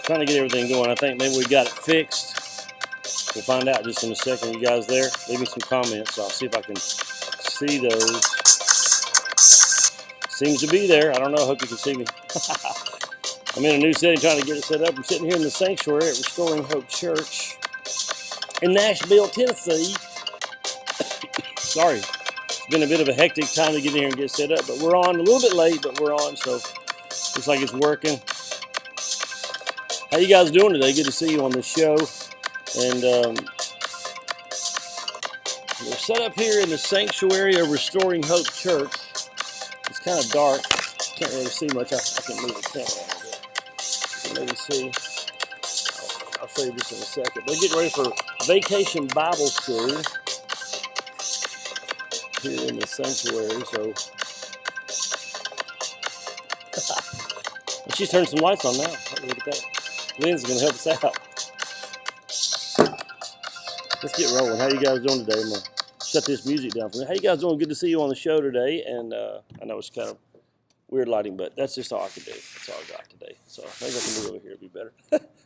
Trying to get everything going. I think maybe we got it fixed. We'll find out just in a second. You guys there? Leave me some comments. I'll see if I can see those. Seems to be there. I don't know. I hope you can see me. I'm in a new setting trying to get it set up. I'm sitting here in the sanctuary at Restoring Hope Church in Nashville, Tennessee. Sorry. It's been a bit of a hectic time to get in here and get set up, but we're on a little bit late, but we're on, so looks like it's working. How you guys doing today? Good to see you on the show. And we're set up here in the sanctuary of Restoring Hope Church. It's kind of dark. Can't really see much. I can move the camera a little bit. You can maybe see. I'll show you this in a second. They're getting ready for Vacation Bible School here in the sanctuary. So she's turned some lights on now. Look at that. Lynn's going to help us out. Let's get rolling. How you guys doing today? I'm going to shut this music down for me. How you guys doing? Good to see you on the show today. And I know it's kind of weird lighting, but that's just all I can do. That's all I got today. So maybe I can do over here. It'd be better.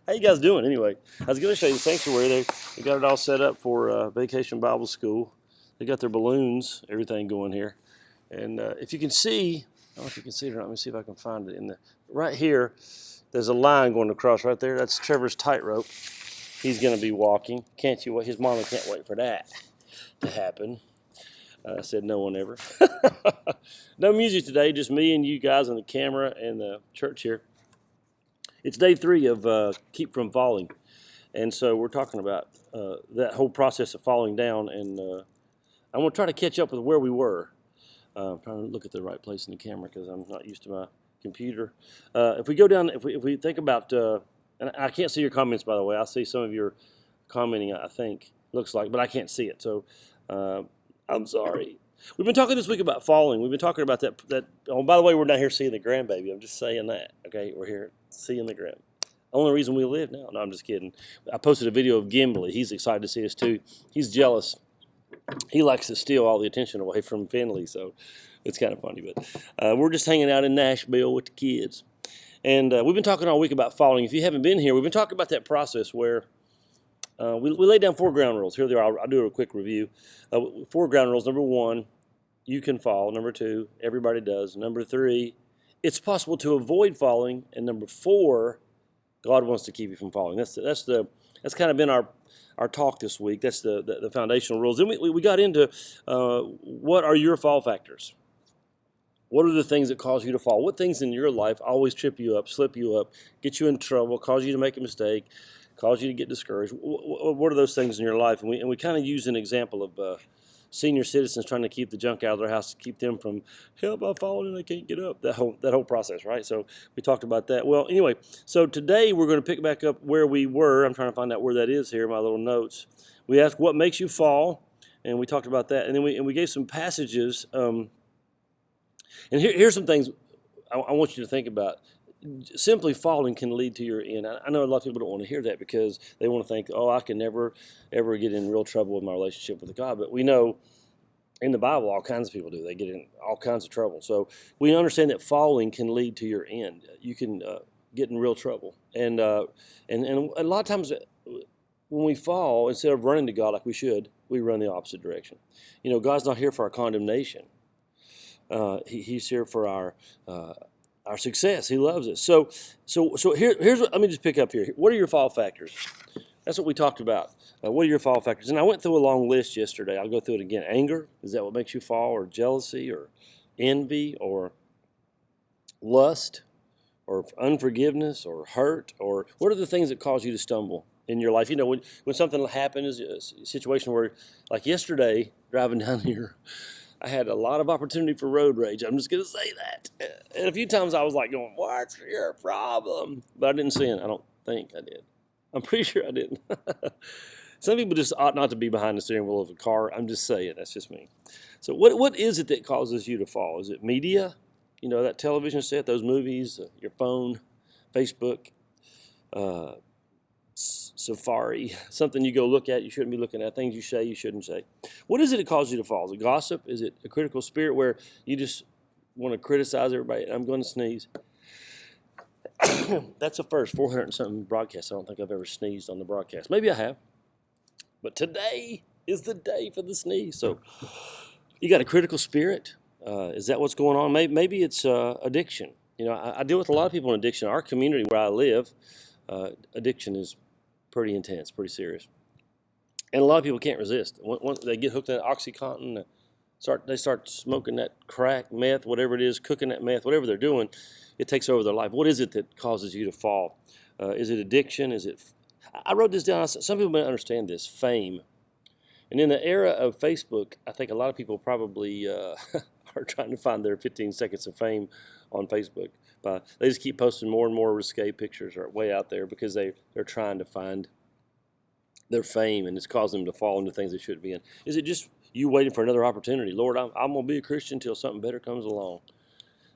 How you guys doing anyway? I was going to show you the sanctuary there. They got it all set up for Vacation Bible School. They got their balloons, everything going here. And if you can see, I don't know if you can see it or not. Let me see if I can find it. Right here, there's a line going across right there. That's Trevor's tightrope. He's going to be walking. Can't you wait? His mama can't wait for that to happen. I said no one ever. No music today, just me and you guys on the camera and the church here. It's day 3 of Keep From Falling. And so we're talking about that whole process of falling down. And I want to try to catch up with where we were. I'm trying to look at the right place in the camera because I'm not used to my computer. If we go down, if we think about, and I can't see your comments, by the way. I see some of your commenting, I think, looks like, but I can't see it. So I'm sorry. We've been talking this week about falling. We've been talking about that. Oh, by the way, we're not here seeing the grandbaby. I'm just saying that. Okay, we're here seeing the grand. Only reason we live now. No, I'm just kidding. I posted a video of Gimli. He's excited to see us too. He's jealous. He likes to steal all the attention away from Finley, so it's kind of funny. But we're just hanging out in Nashville with the kids. And we've been talking all week about falling. If you haven't been here, we've been talking about that process where we laid down 4 ground rules. Here they are. I'll do a quick review. 4 ground rules. Number 1, you can fall. Number 2, everybody does. Number 3, it's possible to avoid falling. And number 4, God wants to keep you from falling. That's kind of been our talk this week. That's the foundational rules. Then we got into what are your fall factors? What are the things that cause you to fall? What things in your life always trip you up, slip you up, get you in trouble, cause you to make a mistake, cause you to get discouraged? What are those things in your life? And we kind of use an example of senior citizens trying to keep the junk out of their house to keep them from, help, I've fallen and I can't get up. That whole process, right? So we talked about that. Well, anyway, so today we're going to pick back up where we were. I'm trying to find out where that is here in my little notes. We asked what makes you fall, and we talked about that. And then we gave some passages. And here's some things I want you to think about. Simply falling can lead to your end. I know a lot of people don't want to hear that because they want to think, oh, I can never, ever get in real trouble with my relationship with God. But we know in the Bible, all kinds of people do. They get in all kinds of trouble. So we understand that falling can lead to your end. You can get in real trouble. And a lot of times when we fall, instead of running to God like we should, we run the opposite direction. You know, God's not here for our condemnation. He's here for our success. He loves us. So here's what, let me just pick up here. What are your fall factors? That's what we talked about. What are your fall factors? And I went through a long list yesterday. I'll go through it again. Anger, is that what makes you fall? Or jealousy, or envy, or lust, or unforgiveness, or hurt, or what are the things that cause you to stumble in your life? You know, when something happens, a situation where, like yesterday, driving down here, I had a lot of opportunity for road rage. I'm just going to say that. And a few times I was like going, what's your problem? But I didn't sin. I don't think I did. I'm pretty sure I didn't. Some people just ought not to be behind the steering wheel of a car. I'm just saying. That's just me. So what is it that causes you to fall? Is it media? You know, that television set, those movies, your phone, Facebook, Safari, something you go look at, you shouldn't be looking at, things you say, you shouldn't say. What is it that causes you to fall? Is it gossip? Is it a critical spirit where you just want to criticize everybody? I'm going to sneeze. That's a first, 400 and something broadcasts. I don't think I've ever sneezed on the broadcast. Maybe I have. But today is the day for the sneeze. So you got a critical spirit. Is that what's going on? Maybe it's addiction. You know, I deal with a lot of people in addiction. Our community where I live, addiction is pretty intense, pretty serious. And a lot of people can't resist. Once they get hooked on that OxyContin, they start smoking that crack, meth, whatever it is, cooking that meth, whatever they're doing, it takes over their life. What is it that causes you to fall? Is it addiction? I wrote this down. Some people may understand this, fame. And in the era of Facebook, I think a lot of people probably are trying to find their 15 seconds of fame on Facebook. They just keep posting more and more risque pictures are way out there because they're trying to find their fame, and it's causing them to fall into things they shouldn't be in. Is it just you waiting for another opportunity? Lord, I'm going to be a Christian until something better comes along.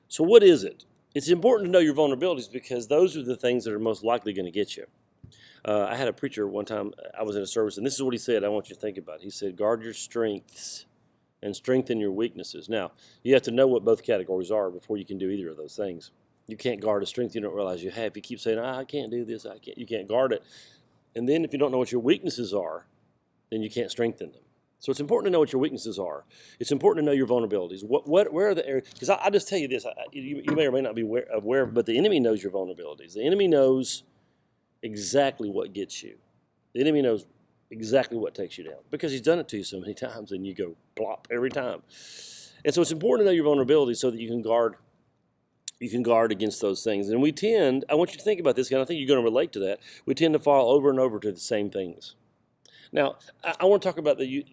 So what is it? It's important to know your vulnerabilities because those are the things that are most likely going to get you. I had a preacher one time, I was in a service, and this is what he said I want you to think about. He said, guard your strengths and strengthen your weaknesses. Now, you have to know what both categories are before you can do either of those things. You can't guard a strength you don't realize you have. You keep saying, I can't do this, you can't guard it. And then if you don't know what your weaknesses are, then you can't strengthen them. So it's important to know what your weaknesses are. It's important to know your vulnerabilities. Where are the areas? Because I just tell you this, you may or may not be aware, but the enemy knows your vulnerabilities. The enemy knows exactly what gets you. The enemy knows exactly what takes you down because he's done it to you so many times and you go plop every time. And so it's important to know your vulnerabilities so that you can guard against those things. And I want you to think about this, and I think you're going to relate to that. We tend to fall over and over to the same things. Now, I want to talk about the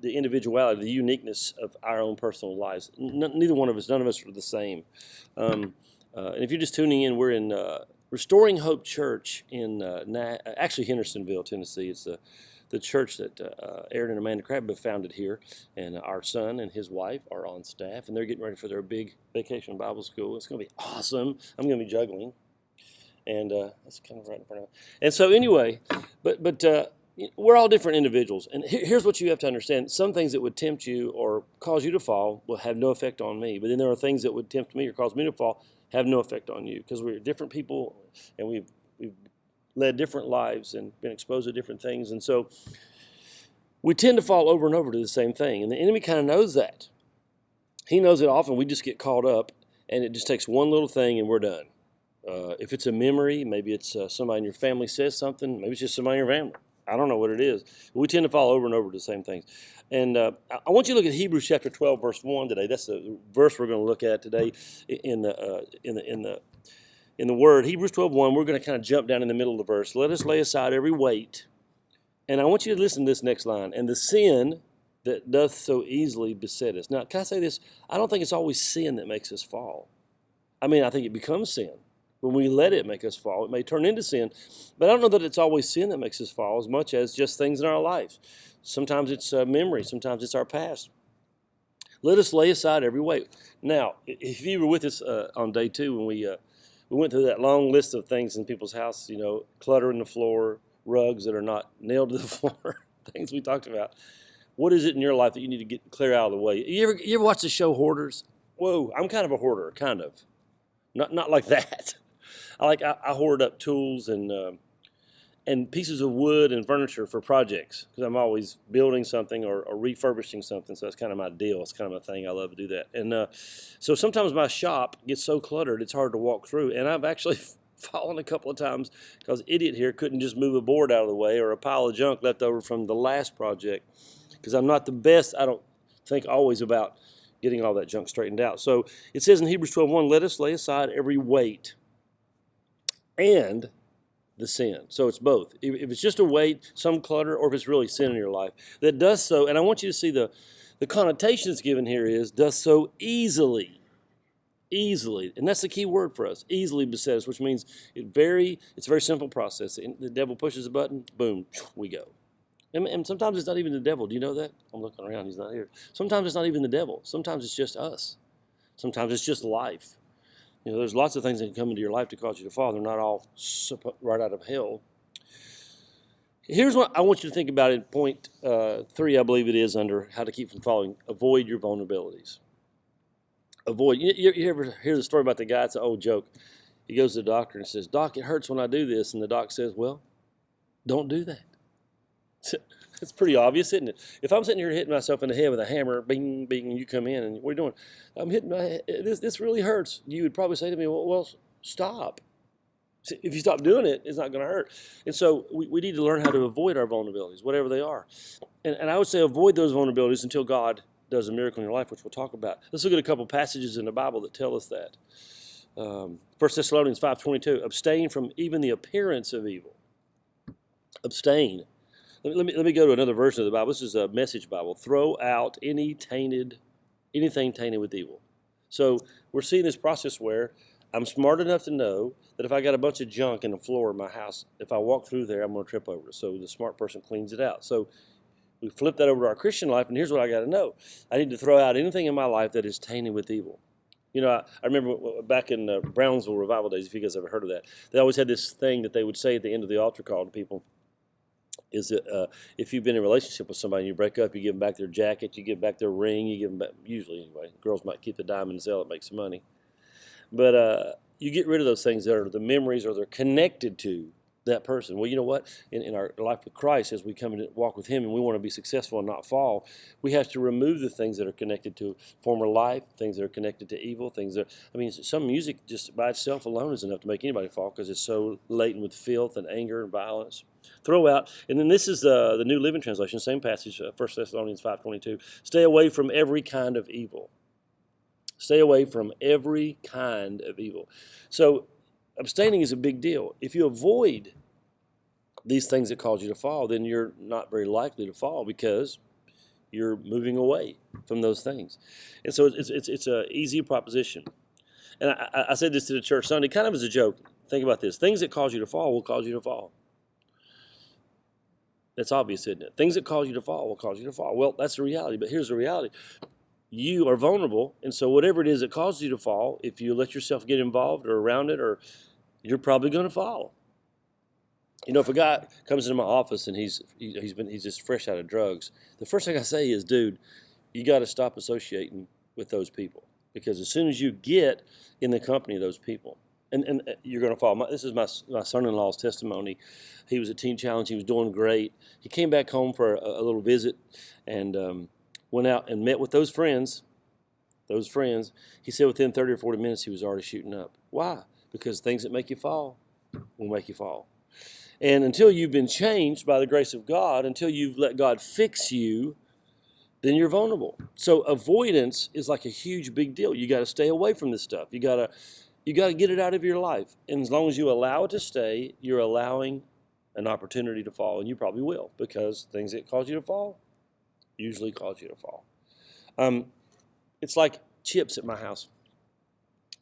individuality, the uniqueness of our own personal lives. Neither one of us, none of us are the same. And if you're just tuning in, we're in Restoring Hope Church in actually Hendersonville, Tennessee. It's the church that Aaron and Amanda Crabbe have founded here, and our son and his wife are on staff, and they're getting ready for their big vacation Bible school. It's going to be awesome. I'm going to be juggling, and that's kind of right in front of me. And so anyway, but we're all different individuals, and here's what you have to understand. Some things that would tempt you or cause you to fall will have no effect on me, but then there are things that would tempt me or cause me to fall have no effect on you because we're different people, and we've led different lives and been exposed to different things. And so we tend to fall over and over to the same thing. And the enemy kind of knows that. He knows that often we just get caught up and it just takes one little thing and we're done. If it's a memory, maybe it's somebody in your family says something, maybe it's just somebody in your family. I don't know what it is. We tend to fall over and over to the same things. And I want you to look at Hebrews chapter 12, verse 1 today. That's the verse we're going to look at today in the Word. Hebrews 12:1, we're going to kind of jump down in the middle of the verse. Let us lay aside every weight. And I want you to listen to this next line. And the sin that doth so easily beset us. Now, can I say this? I don't think it's always sin that makes us fall. I mean, I think it becomes sin. When we let it make us fall, it may turn into sin. But I don't know that it's always sin that makes us fall as much as just things in our lives. Sometimes it's memory. Sometimes it's our past. Let us lay aside every weight. Now, if you were with us on day 2 when we went through that long list of things in people's house, clutter in the floor, rugs that are not nailed to the floor, things we talked about. What is it in your life that you need to clear out of the way? You ever watch the show Hoarders? Whoa, I'm kind of a hoarder, kind of. Not like that. I hoard up tools and pieces of wood and furniture for projects because I'm always building something or refurbishing something. So that's kind of my deal. It's kind of my thing. I love to do that. And so sometimes my shop gets so cluttered it's hard to walk through. And I've actually fallen a couple of times because idiot here couldn't just move a board out of the way or a pile of junk left over from the last project because I'm not the best, I don't think, always about getting all that junk straightened out. So it says in Hebrews 12:1, let us lay aside every weight and the sin. So it's both. If it's just a weight, some clutter, or if it's really sin in your life, that does so, and I want you to see the connotation that's given here is, does so easily. Easily. And that's the key word for us, easily beset us, which means it's a very simple process. The devil pushes a button, boom, we go. And sometimes it's not even the devil. Do you know that? I'm looking around, he's not here. Sometimes it's not even the devil. Sometimes it's just us. Sometimes it's just life. There's lots of things that can come into your life to cause you to fall. They're not all right out of hell. Here's what I want you to think about in point 3, I believe it is, under how to keep from falling. Avoid your vulnerabilities. Avoid. You ever hear the story about the guy? It's an old joke. He goes to the doctor and says, "Doc, it hurts when I do this." And the doc says, "Well, don't do that." It's pretty obvious, isn't it? If I'm sitting here hitting myself in the head with a hammer, bing, bing, and you come in and what are you doing? I'm hitting my head. This really hurts. You would probably say to me, well, stop. If you stop doing it, it's not going to hurt. And so we need to learn how to avoid our vulnerabilities, whatever they are. And I would say avoid those vulnerabilities until God does a miracle in your life, which we'll talk about. Let's look at a couple passages in the Bible that tell us that. 1 Thessalonians 5:22, abstain from even the appearance of evil. Abstain. Let me go to another version of the Bible. This is a Message Bible. Throw out anything tainted with evil. So we're seeing this process where I'm smart enough to know that if I got a bunch of junk in the floor of my house, if I walk through there, I'm going to trip over it. So the smart person cleans it out. So we flip that over to our Christian life, and here's what I got to know. I need to throw out anything in my life that is tainted with evil. You know, I remember back in Brownsville revival days, if you guys ever heard of that, they always had this thing that they would say at the end of the altar call to people. Is that if you've been in a relationship with somebody and you break up, you give them back their jacket, you give back their ring, you give them back, usually anyway, girls might keep the diamond and sell it, make some money. But you get rid of those things that are the memories or they're connected to that person. Well, you know what? In our life with Christ, as we come and walk with Him and we want to be successful and not fall, we have to remove the things that are connected to former life, things that are connected to evil, things that, I mean, some music just by itself alone is enough to make anybody fall because it's so laden with filth and anger and violence. Throw out, and then this is the New Living Translation, same passage, 1 Thessalonians 5:22. Stay away from every kind of evil. Stay away from every kind of evil. So abstaining is a big deal. If you avoid these things that cause you to fall, then you're not very likely to fall because you're moving away from those things. And so it's an easy proposition. And I said this to the church Sunday kind of as a joke. Think about this. Things that cause you to fall will cause you to fall. That's obvious, isn't it? Things that cause you to fall will cause you to fall. Well, that's the reality, but here's the reality. You are vulnerable, and so whatever it is that causes you to fall, if you let yourself get involved or around it, or you're probably going to fall. You know, if a guy comes into my office and he's just fresh out of drugs, the first thing I say is, dude, you got to stop associating with those people, because as soon as you get in the company of those people, and you're going to fall. This is my son-in-law's testimony. He was at Teen Challenge. He was doing great. He came back home for a little visit and went out and met with those friends. He said within 30 or 40 minutes he was already shooting up. Why? Because things that make you fall will make you fall. And until you've been changed by the grace of God, until you've let God fix you, then you're vulnerable. So avoidance is like a huge big deal. You got to stay away from this stuff. You got to get it out of your life. And as long as you allow it to stay, you're allowing an opportunity to fall, and you probably will, because things that cause you to fall usually cause you to fall. It's like chips at my house.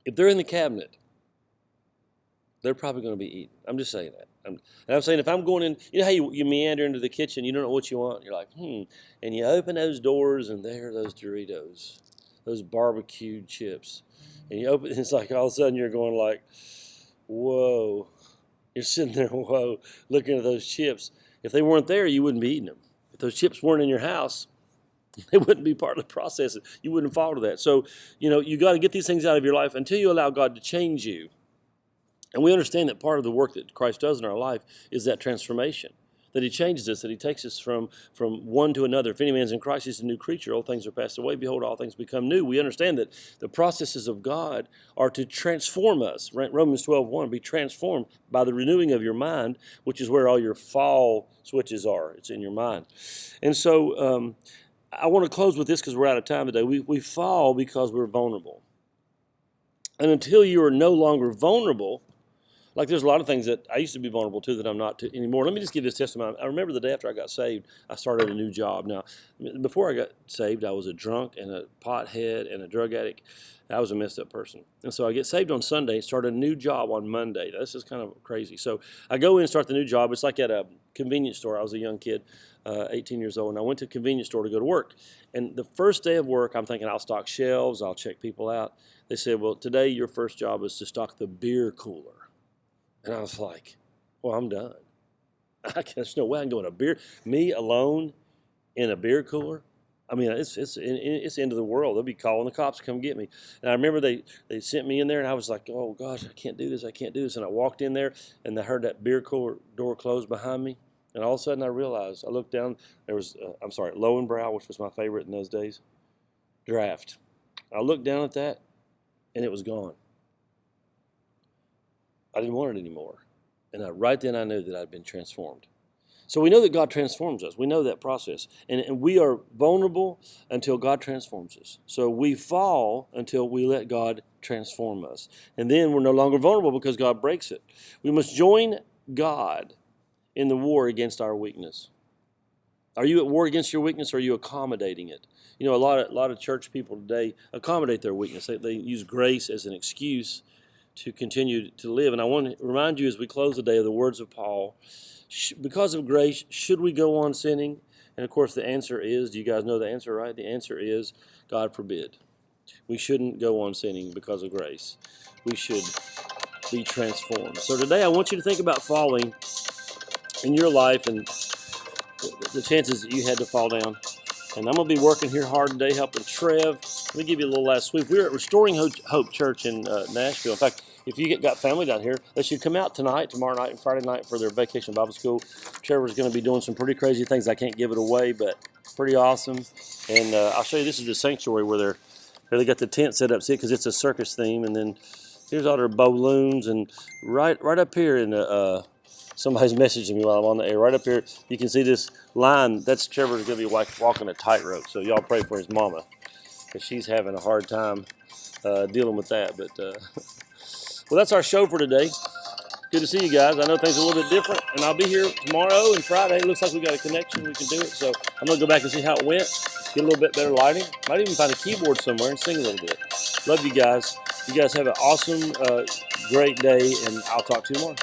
If they're in the cabinet, they're probably going to be eaten. I'm just saying that. I'm saying if I'm going in, you know how you meander into the kitchen, you don't know what you want, you're like, and you open those doors, and there are those Doritos, those barbecued chips. And you open, it's like all of a sudden you're going like, whoa. You're sitting there, whoa, looking at those chips. If they weren't there, you wouldn't be eating them. If those chips weren't in your house, they wouldn't be part of the process. You wouldn't fall to that. So, you know, you got to get these things out of your life until you allow God to change you. And we understand that part of the work that Christ does in our life is that transformation, that He changes us, that He takes us from one to another. If any man's in Christ, he's a new creature. Old things are passed away. Behold, all things become new. We understand that the processes of God are to transform us. Romans 12:1, be transformed by the renewing of your mind, which is where all your fall switches are. It's in your mind. And so I want to close with this because we're out of time today. We fall because we're vulnerable. And until you are no longer vulnerable, like there's a lot of things that I used to be vulnerable to that I'm not anymore. Let me just give this testimony. I remember the day after I got saved, I started a new job. Now, before I got saved, I was a drunk and a pothead and a drug addict. I was a messed up person. And so I get saved on Sunday and start a new job on Monday. Now, this is kind of crazy. So I go in and start the new job. It's like at a convenience store. I was a young kid, 18 years old, and I went to a convenience store to go to work. And the first day of work, I'm thinking I'll stock shelves, I'll check people out. They said, well, today your first job is to stock the beer cooler. And I was like, well, I'm done. There's no way I can go in me alone in a beer cooler. I mean, it's the end of the world. They'll be calling the cops to come get me. And I remember they sent me in there, and I was like, oh gosh, I can't do this. I can't do this. And I walked in there, and I heard that beer cooler door close behind me. And all of a sudden, I realized. I looked down. There was Lowenbrow, which was my favorite in those days. Draft. I looked down at that, and it was gone. I didn't want it anymore. And right then, I knew that I'd been transformed. So we know that God transforms us. We know that process. And we are vulnerable until God transforms us. So we fall until we let God transform us. And then we're no longer vulnerable because God breaks it. We must join God in the war against our weakness. Are you at war against your weakness, or are you accommodating it? You know, a lot of church people today accommodate their weakness. They use grace as an excuse to continue to live. And I want to remind you as we close the day of the words of Paul. Because of grace, should we go on sinning? And of course the answer is, do you guys know the answer, right? The answer is, God forbid. We shouldn't go on sinning because of grace. We should be transformed. So today I want you to think about falling in your life and the chances that you had to fall down. And I'm going to be working here hard today helping Trev. Let me give you a little last sweep. We're at Restoring Hope Church in Nashville. In fact, if you got family down here, they should come out tonight, tomorrow night, and Friday night for their Vacation Bible School. Trevor's going to be doing some pretty crazy things. I can't give it away, but pretty awesome. And I'll show you, this is the sanctuary where they got the tent set up, see, because it's a circus theme. And then here's all their balloons. And right up here in the somebody's messaging me while I'm on the air. Right up here, you can see this line. That's Trevor's going to be walking a tightrope. So y'all pray for his mama, because she's having a hard time dealing with that. But well, that's our show for today. Good to see you guys. I know things are a little bit different, and I'll be here tomorrow and Friday. It looks like we got a connection. We can do it. So I'm going to go back and see how it went, get a little bit better lighting. Might even find a keyboard somewhere and sing a little bit. Love you guys. You guys have an awesome, great day, and I'll talk to you tomorrow.